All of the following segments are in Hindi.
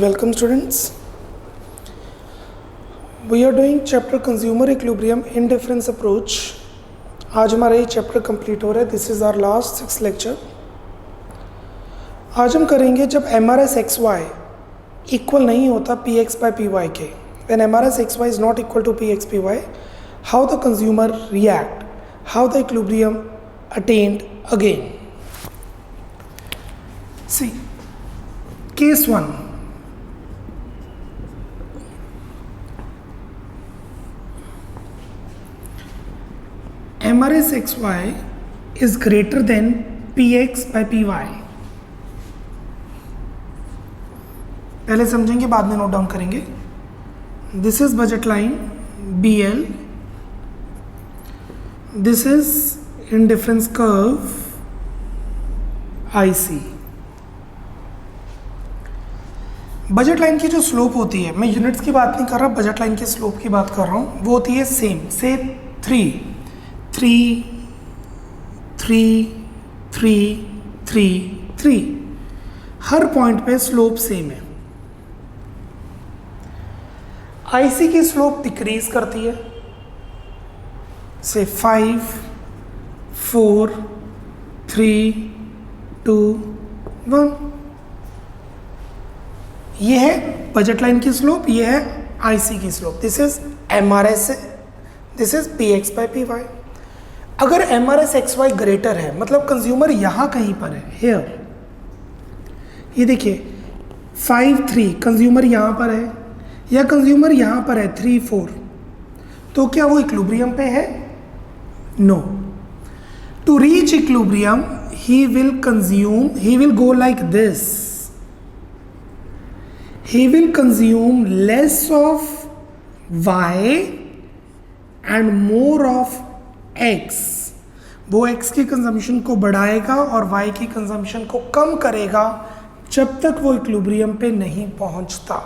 Welcome students. We are doing chapter consumer equilibrium indifference approach. आज हमारा ये चैप्टर कंप्लीट हो रहा है. This is our last 6 lecture. आज हम करेंगे जब M R S X Y equal नहीं होता P X by P Y के. When M R S X Y is not equal to P X P Y, how the consumer react, how the equilibrium attained again. See case 1. MRS XY is greater than PX by PY. पहले समझेंगे, बाद में नोट डाउन करेंगे. This is budget line BL. This is indifference curve IC. Budget line की जो स्लोप होती है, मैं यूनिट्स की बात नहीं कर रहा, बजट लाइन की स्लोप की बात कर रहा हूँ. वो होती है सेम से 3 3 3 3 3 3. हर पॉइंट पे स्लोप सेम है. IC की स्लोप डिक्रीज करती है से 5 4 3 2 1. ये है बजट लाइन की स्लोप, ये है IC की slope. This is MRS, this is PX by PY. अगर MRS XY ग्रेटर है, मतलब कंज्यूमर यहाँ कहीं पर है, हेयर, ये देखिए 5 3, कंज्यूमर यहाँ पर है या कंज्यूमर यहाँ पर है 3 4, तो क्या वो इक्विलिब्रियम पे है? No. To reach equilibrium he will consume, he will go like this, he will consume less of y and more of x. वो x की कंजम्पशन को बढ़ाएगा और y की कंजम्पशन को कम करेगा जब तक वो इक्विलिब्रियम पे नहीं पहुंचता.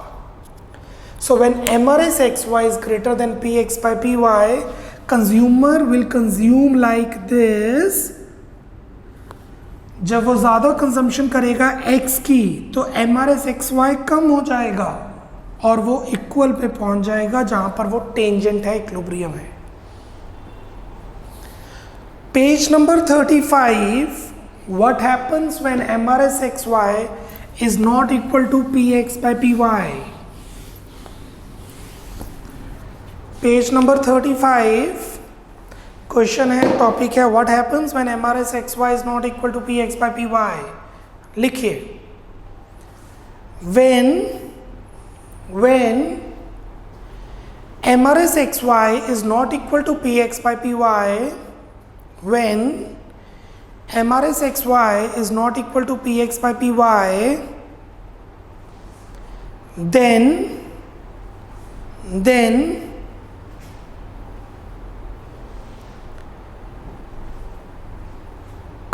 So when MRS XY is greater than PX by PY, consumer will consume like this. जब वो ज़्यादा कंजम्पशन करेगा x की, तो MRS XY कम हो जाएगा और वो इक्वल पे पहुंच जाएगा जहां पर वो टेंजेंट है, इक्विलिब्रियम है. Page number 35. What happens when MRS XY is not equal to PX by PY. Page number 35. Question है, टॉपिक है what happens when MRS XY is not equal to PX by PY. लिखिए, when MRS XY is not equal to PX by PY, when MRS XY is not equal to PX by PY, then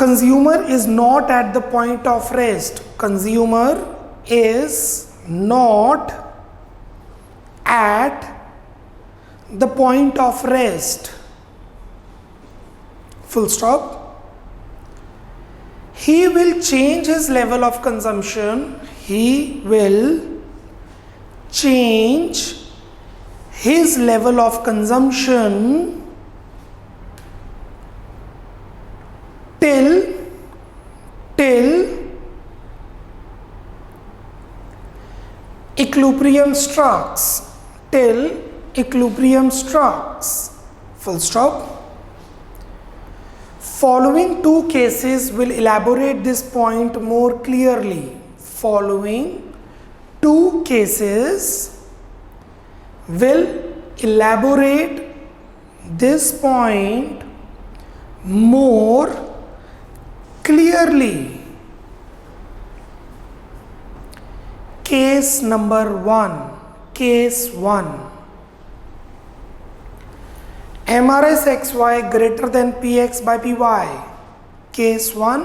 consumer is not at the point of rest. Consumer is not at the point of rest. Full stop. He will change his level of consumption. He will change his level of consumption till equilibrium strikes. Till equilibrium strikes. Full stop. Following two cases will elaborate this point more clearly. Following two cases will elaborate this point more clearly. Case number 1. Case 1. MRS XY greater than PX by PY. Case 1.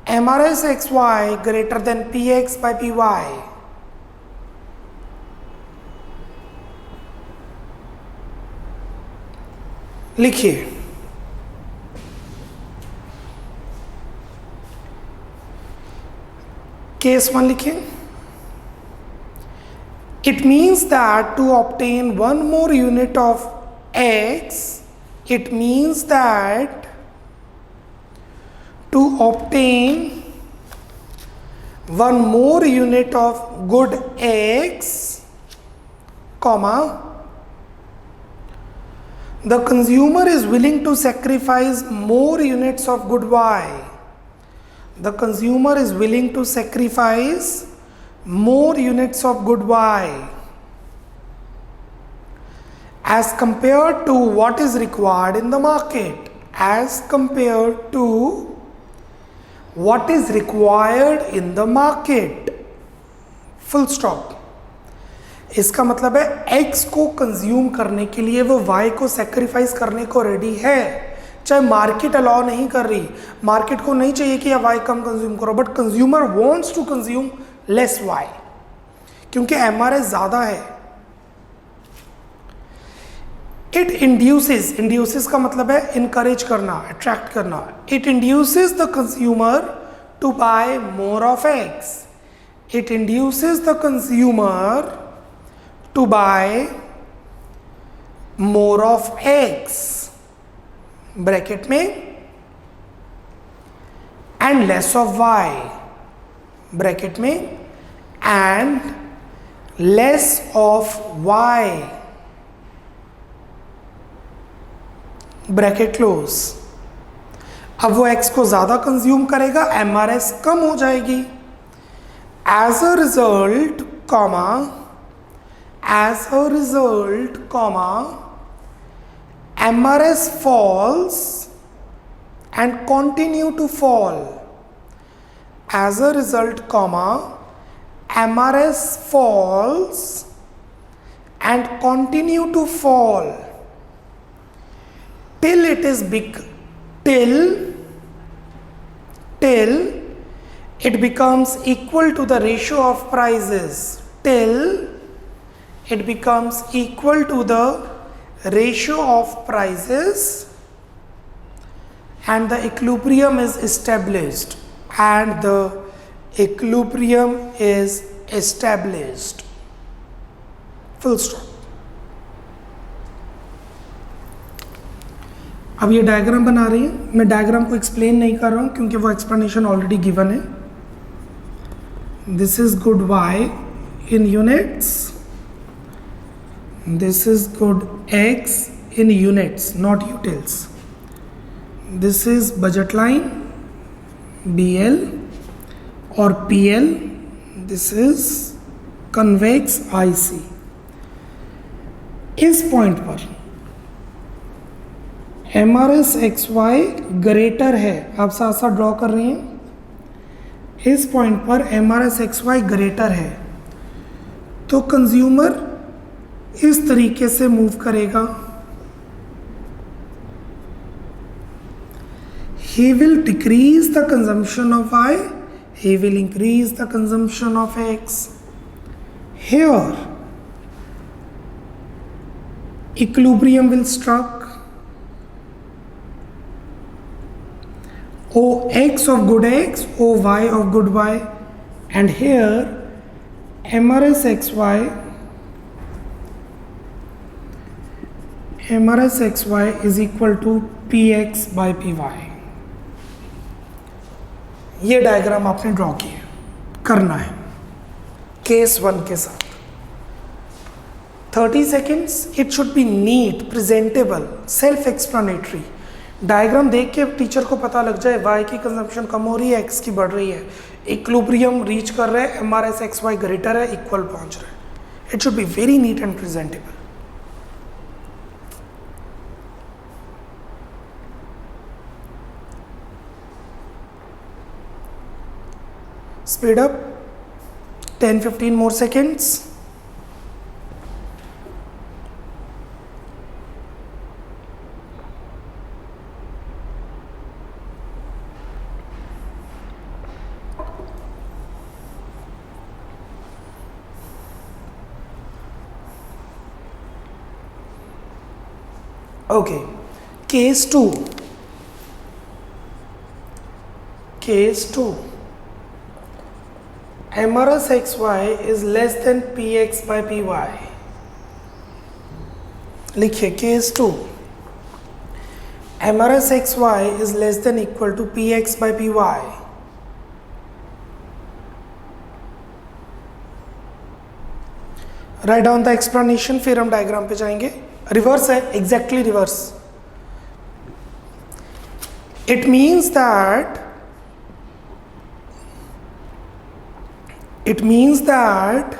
MRS XY greater than PX by PY. लिखिए, केस 1 लिखिए. It means that to obtain one more unit of X, it means that to obtain one more unit of good X, comma, the consumer is willing to sacrifice more units of good Y. The consumer is willing to sacrifice more units of good Y as compared to what is required in the market. As compared to what is required in the market. Full stop. इसका मतलब है X को कंज्यूम करने के लिए वो Y को सेक्रीफाइस करने को रेडी है, चाहे मार्केट अलाउ नहीं कर रही. मार्केट को नहीं चाहिए कि Y कम कंज्यूम करो, but consumer wants to consume less Y क्योंकि MRS ज़्यादा है. इट इंड्यूसेस का मतलब है इनकरेज करना, अट्रैक्ट करना. It induces the consumer to buy more of X. It induces the consumer to buy more of X, bracket में, and less of Y, bracket में, and less of Y, bracket close. अब वो X को ज्यादा कंज्यूम करेगा, MRS कम हो जाएगी. As a result comma, as a result, MRS falls and continue to fall. As a result, MRS falls and continue to fall till it is big, till it becomes equal to the ratio of prices. Till it becomes equal to the ratio of prices and the equilibrium is established. And the equilibrium is established. Full stop. अब ये डायग्राम बना रही है. मैं डायग्राम को एक्सप्लेन नहीं कर रहा हूँ क्योंकि वो एक्सप्लेनेशन ऑलरेडी गिवन है. This is good Y in units. This is good X in units, not utils. This is budget line BL or PL. This is convex IC. इस पॉइंट पर MRS XY ग्रेटर है. आप साथ साथ ड्रॉ कर रहे हैं. इस पॉइंट पर MRS XY ग्रेटर है तो कंज्यूमर इस तरीके से मूव करेगा. He will decrease the consumption of Y, he will increase the consumption of X. Here, equilibrium will struck. OX of good X, OY of good Y, and here MRS XY is equal to PX by PY. ये डायग्राम आपने ड्रॉ किया, करना है केस 1 के साथ. 30 seconds. It should be neat, presentable, self explanatory. Diagram देख के टीचर को पता लग जाए Y की कंजम्पशन कम हो रही है, X की बढ़ रही है, इक्विलिब्रियम रीच कर रहे हैं, MRS XY ग्रेटर है, इक्वल पहुंच रहा है. It should be very neat and presentable. Speed up, 10-15 more seconds. Okay, case 2. Case 2. MRS XY is less than PX by PY. लिखिए case 2, MRS XY is less than equal to PX by PY. Write down the explanation, फिर हम डायग्राम पे जाएंगे. रिवर्स है, exactly reverse. It means that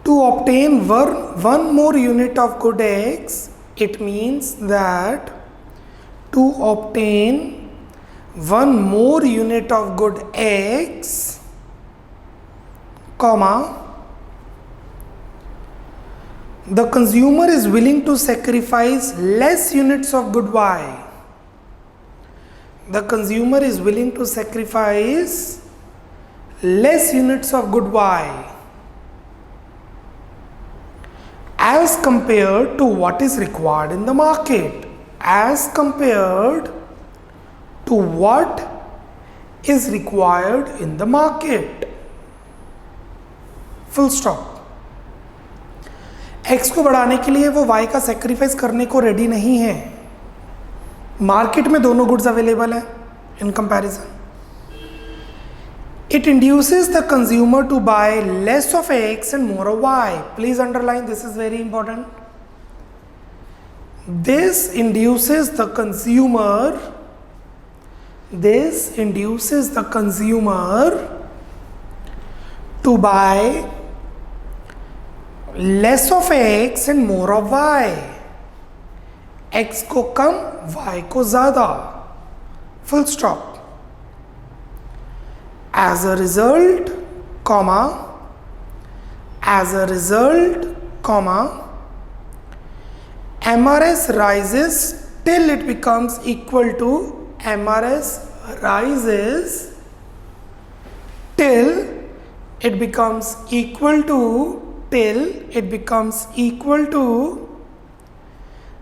to obtain one more unit of good X, it means that to obtain one more unit of good X, comma, the consumer is willing to sacrifice less units of good Y. The consumer is willing to sacrifice less units of good Y as compared to what is required in the market. As compared to what is required in the market. Full stop. X को बढ़ाने के लिए वो Y का सेक्रीफाइस करने को रेडी नहीं है. मार्केट में दोनों गुड्स अवेलेबल है in comparison. It induces the consumer to buy less of X and more of Y. Please underline, this is very important. This induces the consumer to buy less of X and more of Y. X को कम, Y को ज़्यादा. Full stop. As a result, MRS rises till it becomes equal to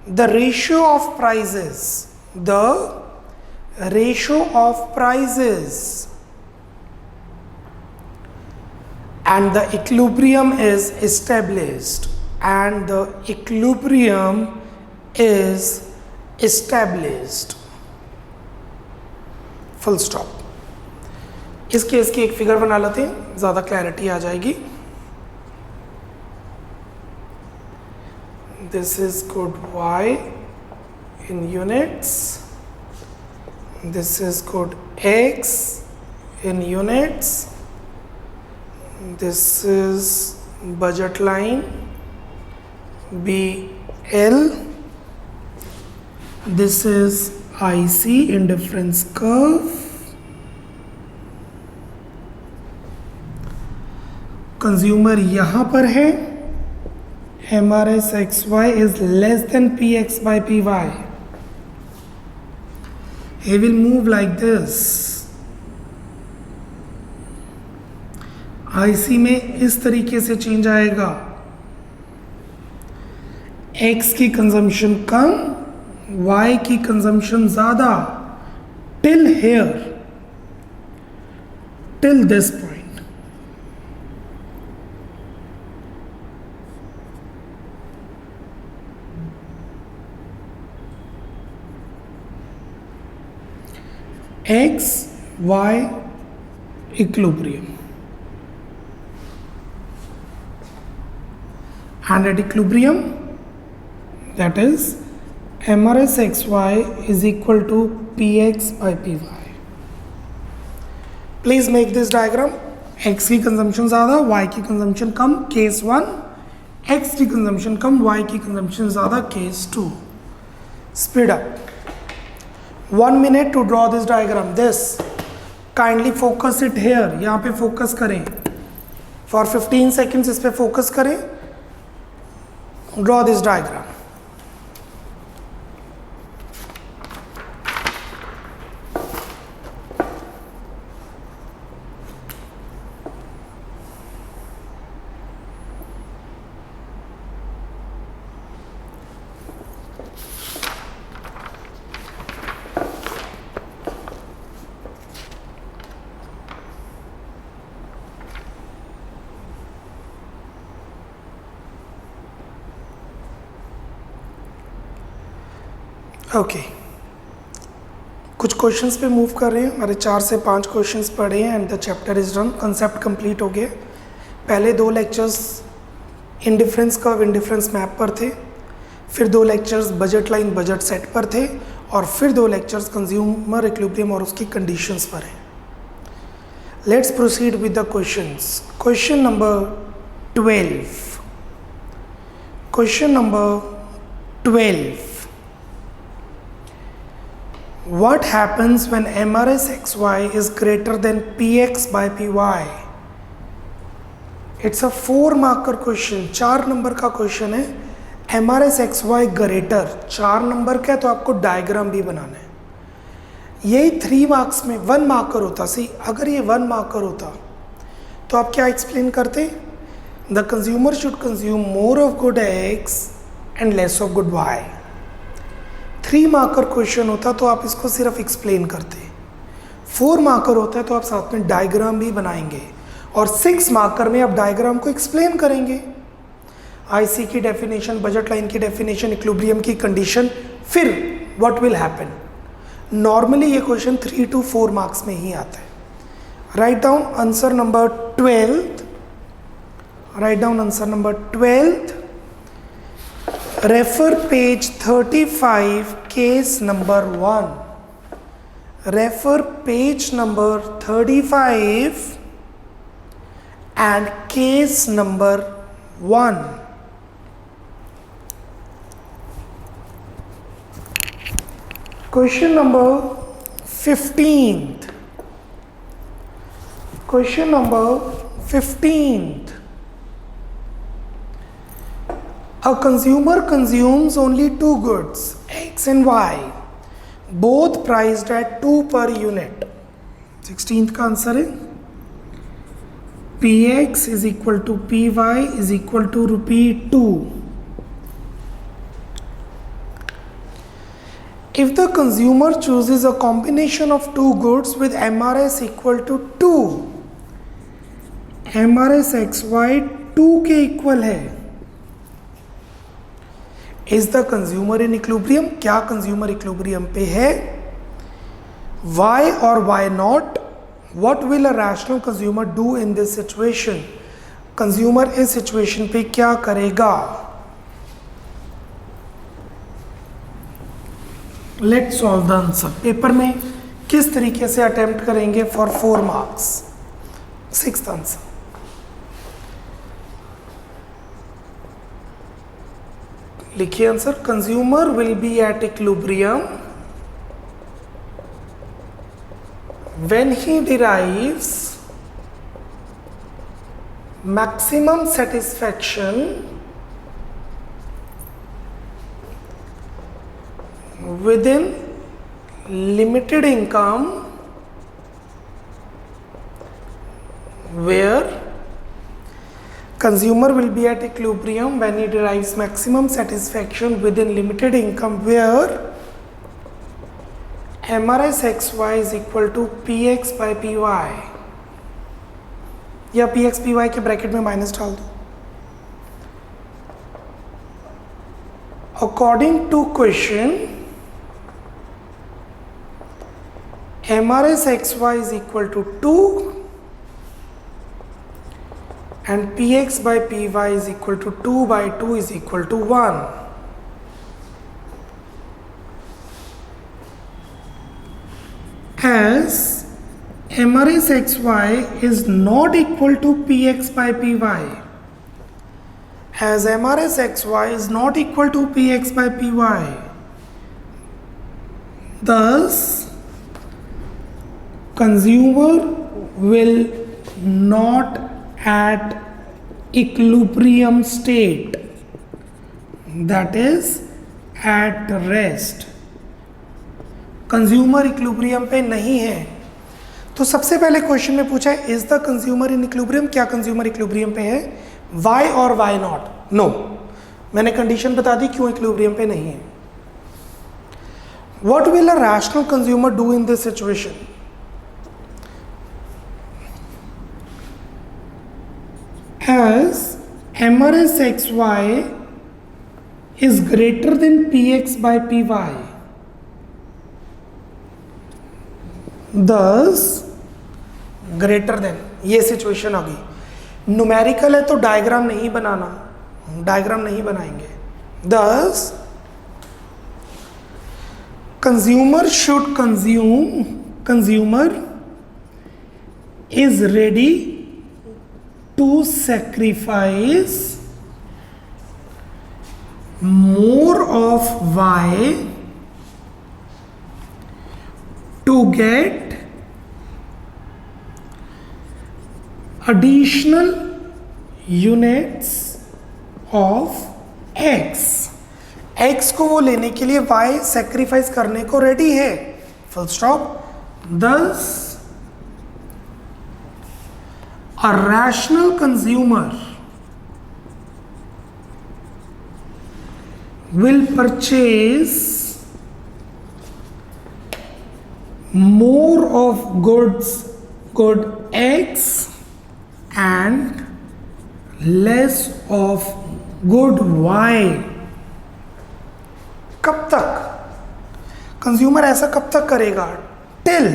the ratio of prices, and the equilibrium is established. Full stop. इस केस की एक फिगर बना लेते हैं, ज़्यादा क्लैरिटी आ जाएगी. This is good Y in units. This is good X in units. This is budget line BL. This is IC in difference curve. Consumer यहाँ पर है. MRS XY is less than PX by PY. He will move like this. IC में इस तरीके से चेंज आएगा. X की कंजम्पशन कम, Y की कंजम्पशन ज़्यादा. Till here, till this point. X, Y, equilibrium. And at equilibrium, that is MRS XY is equal to PX by PY. Please make this diagram. X की कंजम्पशन ज़्यादा, Y की कंजम्पशन कम, केस 1. X की कंजम्पशन कम, Y की कंजम्पशन ज़्यादा, case 2. Speed up. 1 minute to draw this diagram. This, kindly focus it here. यहाँ पे focus करें. For 15 seconds इस पे focus करें. Draw this diagram. ओके, कुछ क्वेश्चंस पे मूव कर रहे हैं. हमारे 4 से 5 क्वेश्चंस पढ़े हैं and the chapter is done. Concept complete हो गया. पहले 2 lectures indifference curve indifference map पर थे, फिर 2 lectures budget line budget set पर थे, और फिर 2 लेक्चर्स कंज्यूमर इक्विलिब्रियम और उसकी कंडीशंस पर हैं. Let's proceed with the questions. Question number 12. Question number 12. What happens when MRSXY is greater than PX by PY? It's a 4 marker question. 4 number का क्वेश्चन है. MRSXY ग्रेटर 4 नंबर का है तो आपको डायग्राम भी बनाना है. यही 3 मार्क्स में 1 मार्कर होता. सी अगर ये 1 मार्कर होता तो आप क्या एक्सप्लेन करते? The consumer should consume more of good X and less of good Y. 3 marker question होता तो आप इसको सिर्फ एक्सप्लेन करते. 4 मार्कर होता है तो आप साथ में डायग्राम भी बनाएंगे, और 6 मार्कर में आप डायग्राम को एक्सप्लेन करेंगे. आईसी की डेफिनेशन, बजट लाइन की डेफिनेशन, इक्विलिब्रियम की कंडीशन, फिर व्हाट विल हैपन. नॉर्मली ये क्वेश्चन 3 to 4 मार्क्स में ही आता है. Write down answer number 12. Write down answer number 12. Refer page 35, case number 1. Refer page number 35 and case number 1. Question number 15th. Question number 15th. A consumer consumes only 2 goods, X and Y, both priced at 2 per unit. 16th का आंसर है Px is equal to Py is equal to ₹2. If the consumer chooses a combination of 2 goods with MRS equal to 2, MRS XY 2 के इक्वल है, is the consumer in equilibrium. क्या कंज्यूमर इक्विलिब्रियम पे है? वाई और why not. What will a rational consumer do in this situation. Consumer इस सिचुएशन पे क्या करेगा? Let's solve the answer. Paper में किस तरीके से अटेम्प्ट करेंगे फॉर 4 मार्क्स. 6th answer. लिखिए answer. Consumer will be at equilibrium when he derives maximum satisfaction within limited income where consumer will be at equilibrium when he derives maximum satisfaction within limited income where MRS XY is equal to PX by PY. या PX PY के ब्रैकेट में माइनस डाल दो. According to question, MRS XY is equal to 2 and Px by Py is equal to 2 by 2 is equal to 1. As MRS XY is not equal to Px by Py, as MRS XY is not equal to Px by Py, thus consumer will not at equilibrium state, that is at rest. Consumer equilibrium पे नहीं है. तो सबसे पहले क्वेश्चन में पूछा है is the consumer in equilibrium. क्या कंज्यूमर इक्विलिब्रियम पे है? वाई और वाई नॉट. नो, मैंने कंडीशन बता दी क्यों इक्विलिब्रियम पे नहीं है. What will a rational consumer do in this situation. as MRS XY is greater than Px by Py, 10 greater than, ये सिचुएशन आ गई। न्यूमेरिकल है तो डायग्राम नहीं बनाना, डायग्राम नहीं बनाएंगे। 10 consumer should consumer is ready to sacrifice more of Y to get additional units of X। X को वो लेने के लिए Y सेक्रीफाइस करने को रेडी है, full stop. 10 A rational consumer will purchase more of good X and less of good Y। कब तक कंज्यूमर ऐसा कब तक करेगा? Till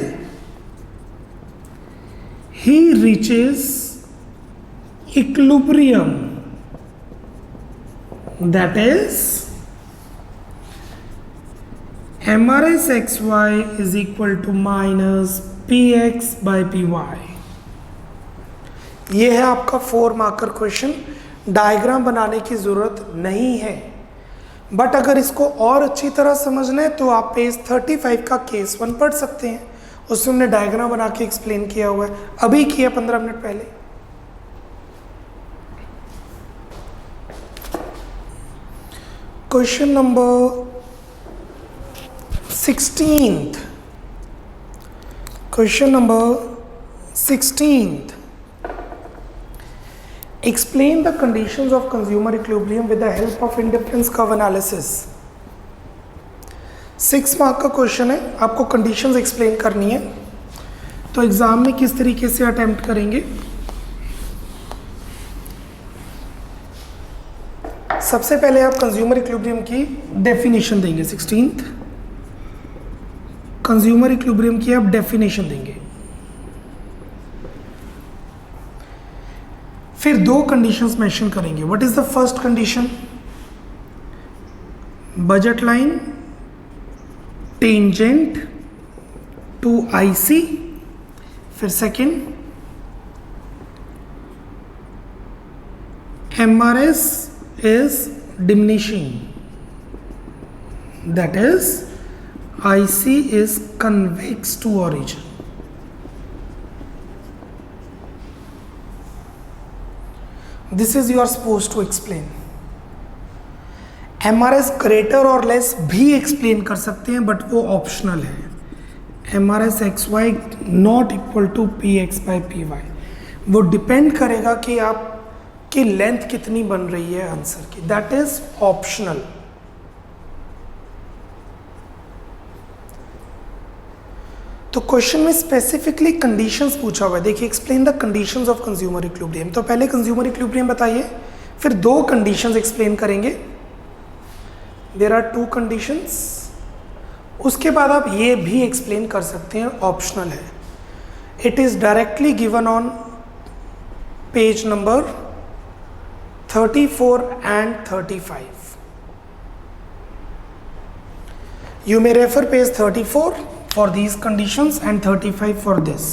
he reaches equilibrium, that is MRS XY is equal to minus PX by PY। ये है आपका 4 मार्कर क्वेश्चन। डायग्राम बनाने की ज़रूरत नहीं है, बट अगर इसको और अच्छी तरह समझना है तो आप पेज 35 का केस 1 पढ़ सकते हैं, उसमें हमने डायग्राम बना के एक्सप्लेन किया हुआ है, अभी किया 15 मिनट पहले। Question number 16th, question number 16th, explain the conditions of consumer equilibrium with the help of indifference curve analysis। 6 mark का क्वेश्चन है, आपको कंडीशंस एक्सप्लेन करनी है। तो एग्जाम में किस तरीके से अटेम्प्ट करेंगे? सबसे पहले आप कंज्यूमर इक्विलिब्रियम की डेफिनेशन देंगे। 16th कंज्यूमर इक्विलिब्रियम की आप डेफिनेशन देंगे, फिर 2 कंडीशंस मेंशन करेंगे। What is the first condition? Budget line tangent to IC। फिर second MRS is diminishing, that is IC is convex to origin। This is you are supposed to explain। MRS greater और लेस भी एक्सप्लेन कर सकते हैं, बट वो ऑप्शनल है। MRS XY not equal to PX by PY, वो डिपेंड करेगा कि आपकी लेंथ कितनी बन रही है आंसर की, दैट इज ऑप्शनल। तो क्वेश्चन में स्पेसिफिकली कंडीशंस पूछा हुआ है। देखिए, explain the conditions of consumer equilibrium. तो पहले कंज्यूमर इक्विलिब्रियम बताइए, फिर 2 कंडीशंस एक्सप्लेन करेंगे। There are 2 conditions. उसके बाद आप ये भी एक्सप्लेन कर सकते हैं, ऑप्शनल है। It is directly given on page number 34 and 35। You may refer page 34 for these conditions and 35 for this,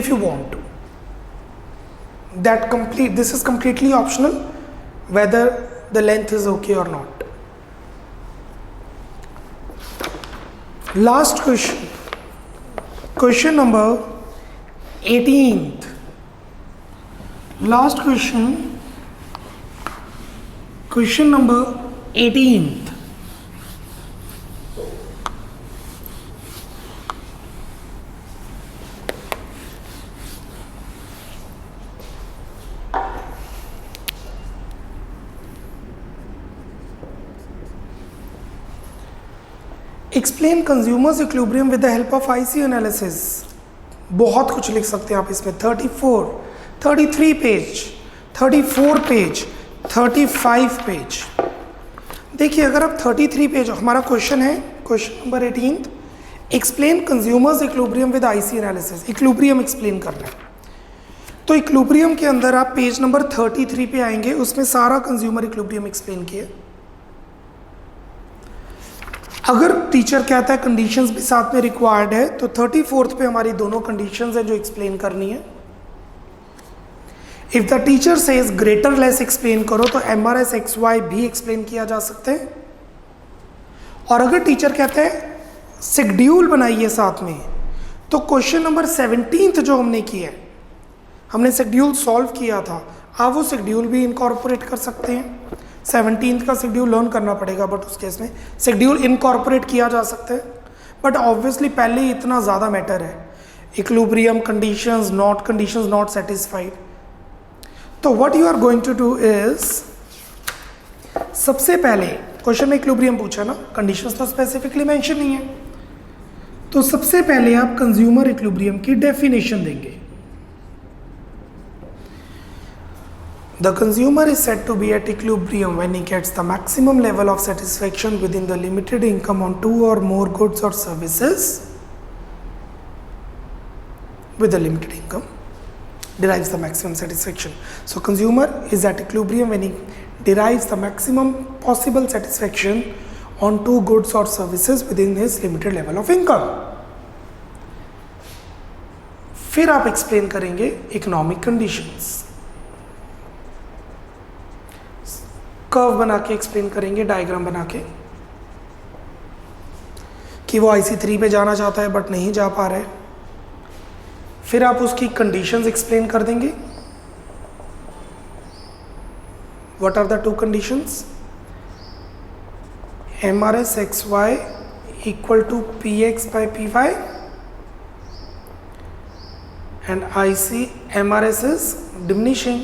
if you want to. This is completely optional, whether the length is okay or not. Last question, question number 18th. Last question, question number 18th. Explain consumers equilibrium with the help of IC analysis. बहुत कुछ लिख सकते हैं आप इसमें। 34, 33 पेज, 34 पेज, 35 पेज। देखिए, अगर आप 33 पेज, हमारा क्वेश्चन है question number 18, explain consumers equilibrium with IC analysis, equilibrium explain करना है। तो इक्विलिब्रियम के अंदर आप पेज नंबर 33 पे आएंगे, उसमें सारा कंज्यूमर इक्विलिब्रियम एक्सप्लेन किया। अगर टीचर कहता है कंडीशंस भी साथ में रिक्वायर्ड है, तो 34th पे हमारी दोनों कंडीशंस है जो एक्सप्लेन करनी है। If the teacher says greater less explain करो, तो MRS XY भी एक्सप्लेन किया जा सकता है। और अगर टीचर कहता है शेड्यूल बनाइए साथ में, तो क्वेश्चन नंबर 17 जो हमने किया है, हमने शेड्यूल सॉल्व किया था, आप वो शेड्यूल भी इनकॉर्पोरेट कर सकते हैं। 17 का शेड्यूल लर्न करना पड़ेगा, बट उस केस में शेड्यूल इनकॉर्पोरेट किया जा सकता है। बट ऑब्वियसली पहले ही इतना ज़्यादा मैटर है, इक्विलिब्रियम कंडीशंस नॉट सेटिस्फाइड। तो what you are going to do is, सबसे पहले क्वेश्चन में इक्विलिब्रियम पूछा ना, कंडीशंस तो स्पेसिफिकली मेंशन नहीं है, तो सबसे पहले आप कंज्यूमर इक्विलिब्रियम की डेफिनेशन देंगे। The consumer is said to be at equilibrium when he gets the maximum level of satisfaction within the limited income on two or more goods or services with the limited income derives the maximum satisfaction. So consumer is at equilibrium when he derives the maximum possible satisfaction on two goods or services within his limited level of income. फिर आप एक्सप्लेन करेंगे इकोनॉमिक कंडीशंस, कर्व बना के एक्सप्लेन करेंगे, डायग्राम बना के, कि वो IC3 पे जाना चाहता है बट नहीं जा पा रहा है। फिर आप उसकी कंडीशंस एक्सप्लेन कर देंगे। What are the two conditions? MRS XY equal to PX by PY and IC MRS is diminishing।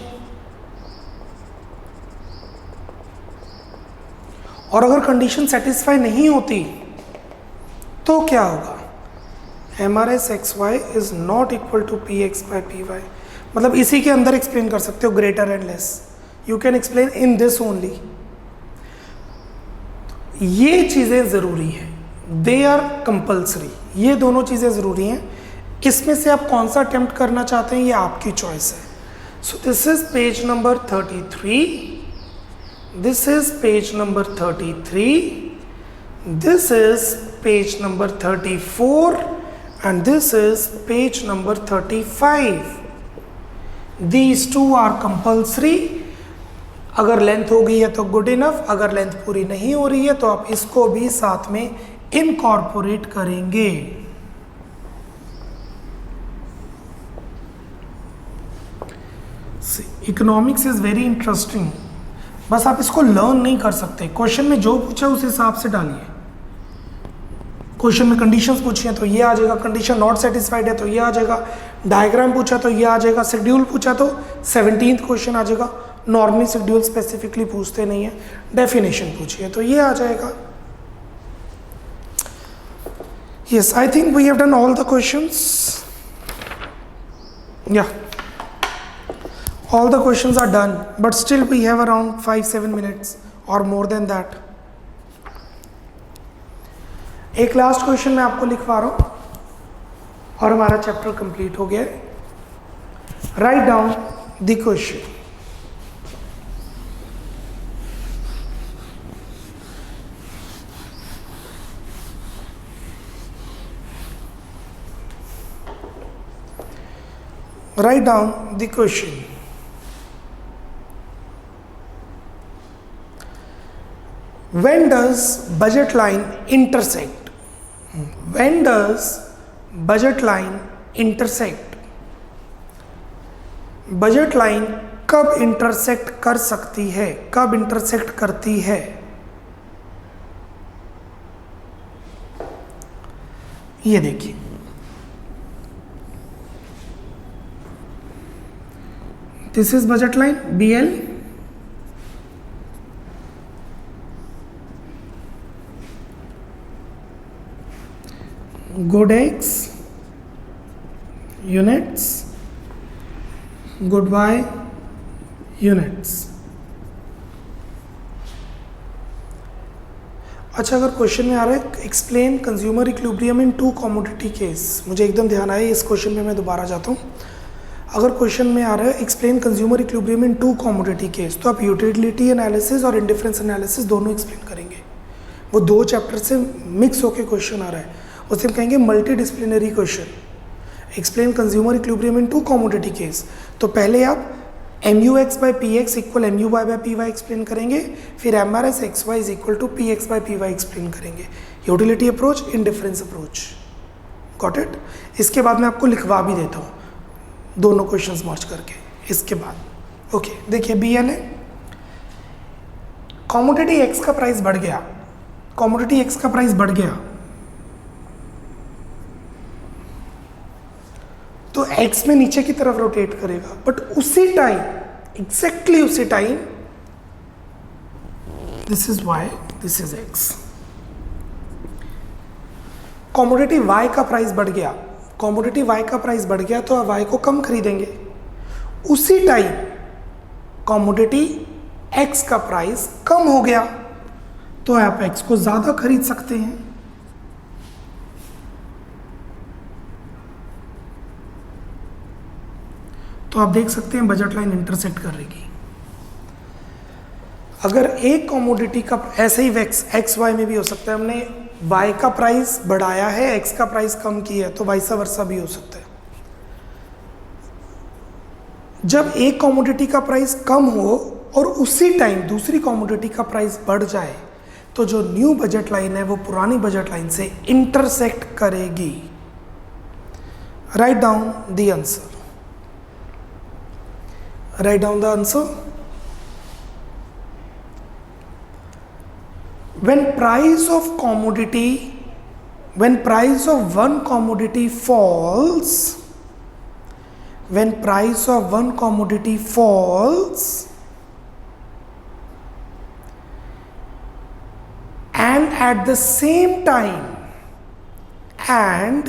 और अगर कंडीशन सेटिस्फाई नहीं होती तो क्या होगा? MRS XY is not equal to PX by PY। मतलब इसी के अंदर एक्सप्लेन कर सकते हो greater and less, you can explain in this only. ये चीज़ें ज़रूरी हैं, दे आर कंपल्सरी, ये दोनों चीज़ें ज़रूरी हैं। इसमें से आप कौन सा अटेम्प्ट करना चाहते हैं ये आपकी चॉइस है। So this is page number 33, this is page number 33, this is page number 34 and this is page number 35. These two are compulsory। अगर लेंथ हो गई है तो गुड इनफ, अगर लेंथ पूरी नहीं हो रही है तो आप इसको भी साथ में इनकॉर्पोरेट करेंगे। इकोनॉमिक्स इज वेरी इंटरेस्टिंग, बस आप इसको लर्न नहीं कर सकते। क्वेश्चन में जो पूछा उस हिसाब से डालिए। क्वेश्चन में कंडीशंस पूछी हैं तो ये आ जाएगा, कंडीशन नॉट सेटिस्फाइड है तो ये आ जाएगा, डायग्राम पूछा तो ये आ जाएगा, शेड्यूल पूछा तो 17th क्वेश्चन आ जाएगा। नॉर्मली शेड्यूल स्पेसिफिकली पूछते नहीं है, डेफिनेशन पूछिए तो ये आ जाएगा। Yes, I think we have done all the questions. या all the questions are done, but still we have around 5-7 minutes or more than that। एक लास्ट क्वेश्चन मैं आपको लिखवा रहा हूं और हमारा चैप्टर कंप्लीट हो गया है। Write down the question. Write down the question. When does budget line intersect? When does budget line intersect? Budget line कब intersect कर सकती है, कब intersect करती है? ये देखिए, this is budget line BL, good X units, good Y units। अच्छा, अगर क्वेश्चन में आ रहा है explain consumer equilibrium in two commodity case, मुझे एकदम ध्यान आया, इस क्वेश्चन में मैं दोबारा जाता हूँ। अगर क्वेश्चन में आ रहा है explain consumer equilibrium in two commodity case, तो आप यूटिलिटी एनालिसिस और इंडिफरेंस एनालिसिस दोनों एक्सप्लेन करेंगे। वो दो चैप्टर से मिक्स होकर क्वेश्चन आ रहा है, उसे हम कहेंगे multi disciplinary question. Explain consumer equilibrium in two commodity case, तो पहले आप MUX by PX equal MUY by PY explain करेंगे, फिर MRS XY is equal to PX by PY explain करेंगे। Utility approach, indifference approach, got it. इसके बाद मैं आपको लिखवा भी देता हूँ दोनों क्वेश्चंस मर्ज करके इसके बाद। ओके, देखिए BN है, कमोडिटी X का प्राइस बढ़ गया, कमोडिटी X का प्राइस बढ़ गया तो X में नीचे की तरफ रोटेट करेगा, बट उसी टाइम, एग्जैक्टली उसी time, this is Y, this is X, commodity Y का प्राइस बढ़ गया, कमोडिटी Y का प्राइस बढ़ गया तो आप Y को कम खरीदेंगे। उसी टाइम कमोडिटी X का प्राइस कम हो गया तो आप X को ज्यादा खरीद सकते हैं। तो आप देख सकते हैं बजट लाइन इंटरसेक्ट कर रहेगी। अगर एक कमोडिटी का, ऐसे ही एक्स वाई में भी हो सकता है, हमने वाई का प्राइस बढ़ाया है, एक्स का प्राइस कम किया है, तो वाइस वर्सा भी हो सकता है। जब एक कमोडिटी का प्राइस कम हो और उसी टाइम दूसरी कमोडिटी का प्राइस बढ़ जाए तो जो न्यू बजट लाइन है वो पुरानी बजट लाइन से इंटरसेक्ट करेगी। Write down the answer, write down the answer. When price of commodity, when price of one commodity falls, when price of one commodity falls and at the same time, and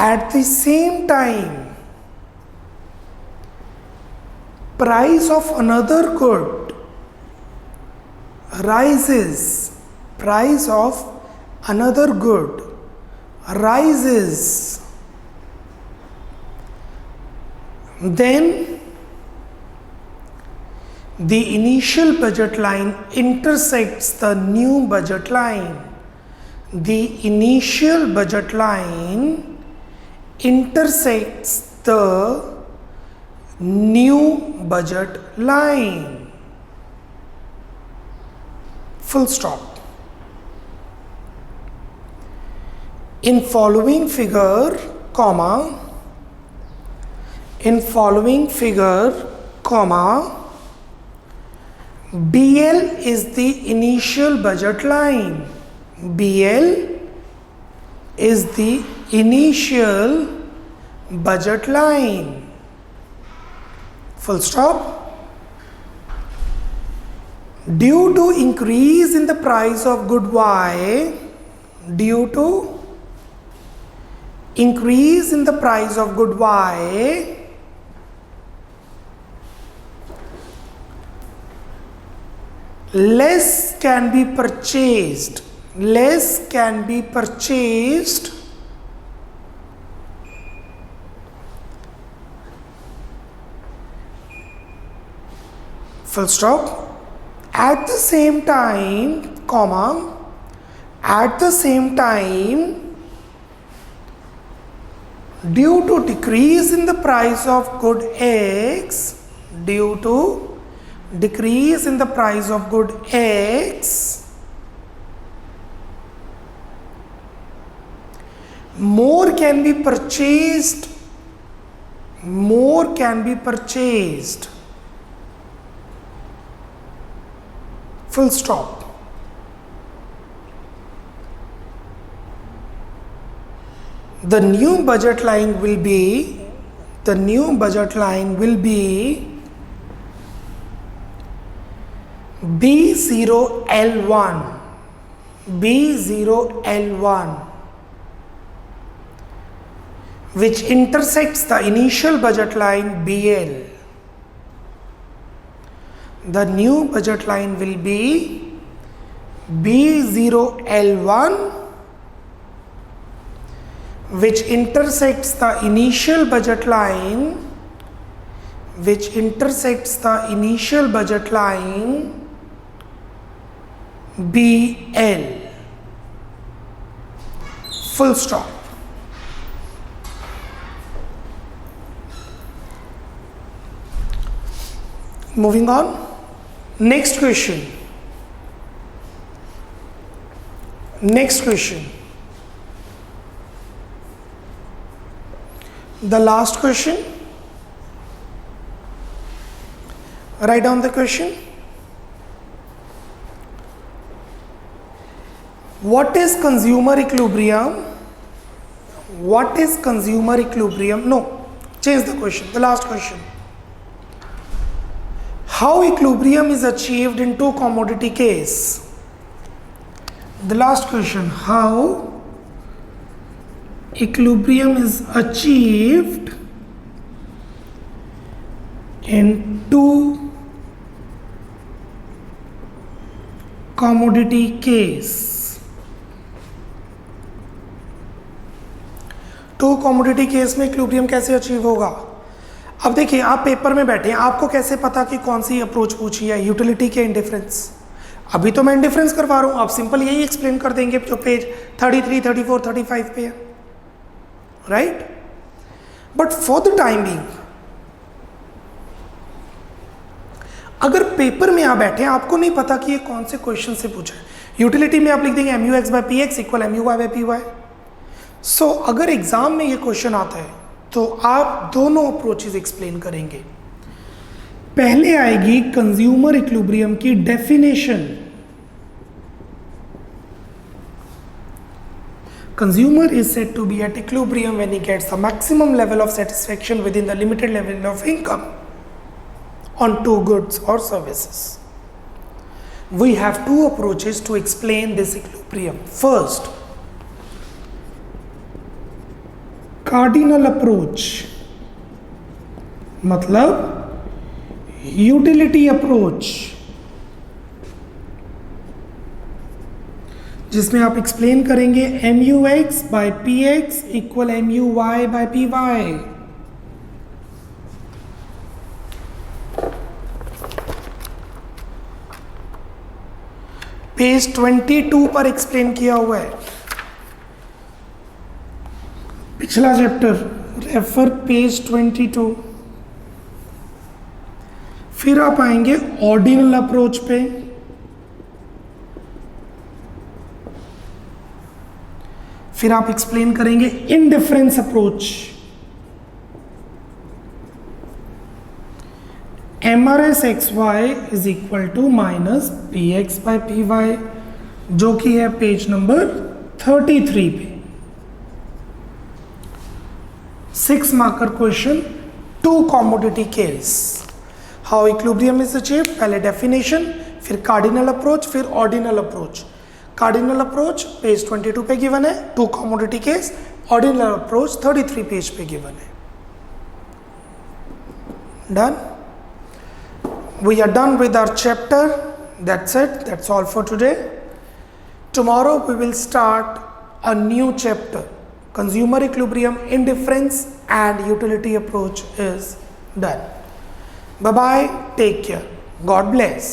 at the same time price of another good rises, price of another good rises, then the initial budget line intersects the new budget line. The initial budget line intersects the new budget line. Full stop. In following figure, comma, in following figure, comma, BL is the initial budget line. BL is the initial budget line. Full stop. Due to increase in the price of good Y, due to increase in the price of good Y, less can be purchased, less can be purchased full stop. At the same time, comma, at the same time, due to decrease in the price of good X, due to decrease in the price of good X, more can be purchased, more can be purchased. Full stop. The new budget line will be, the new budget line will be B0L1, B0L1, which intersects the initial budget line BL. The new budget line will be B0L1 which intersects the initial budget line BL, full stop. Moving on, next question. The last question. Write down the question. What is consumer equilibrium? No, change the question, the last question. How equilibrium is achieved in two commodity case? The last question, how equilibrium is achieved in two commodity case. Two commodity case में इक्विलिब्रियम कैसे अचीव होगा? अब देखिए, आप पेपर में बैठे हैं, आपको कैसे पता कि कौन सी अप्रोच पूछी है, यूटिलिटी के इंडिफरेंस? अभी तो मैं इंडिफरेंस करवा रहा हूँ, आप सिंपल यही एक्सप्लेन कर देंगे जो पेज 33, 34, 35 पे है, right? But for the time being, अगर पेपर में आप बैठे हैं, आपको नहीं पता कि ये कौन से क्वेश्चन से पूछा है, यूटिलिटी में आप लिख देंगे MUX/PX इक्वल MUY/PY। सो अगर एग्जाम में ये क्वेश्चन आता है तो आप दोनों अप्रोचेस एक्सप्लेन करेंगे। पहले आएगी कंज्यूमर इक्विलिब्रियम की definition. Consumer is said to be at equilibrium when he gets the maximum level of satisfaction within the limited level of income on two goods or services. We have two approaches to explain this equilibrium. First, cardinal approach, मतलब utility approach, जिसमें आप एक्सप्लेन करेंगे MUX/PX इक्वल MUY/PY। पेज 22 पर एक्सप्लेन किया हुआ है, पिछला चैप्टर, रेफर पेज 22। फिर आप आएंगे ऑर्डिनल अप्रोच पे, फिर आप एक्सप्लेन करेंगे indifference approach, MRSXY is equal to minus PX/PY, जो कि है पेज नंबर 33 पे। 6 marker question, two commodity case, how equilibrium is achieved, पहले डेफिनेशन, फिर कार्डिनल अप्रोच, फिर ordinal approach. Cardinal approach page 22 पे गिवन है, two commodity case. Ordinal approach 33 page पे गिवन है। Done? We are done with our chapter. That's it. That's all for today. Tomorrow we will start a new chapter. Consumer equilibrium, indifference and utility approach is done. Bye bye. Take care. God bless.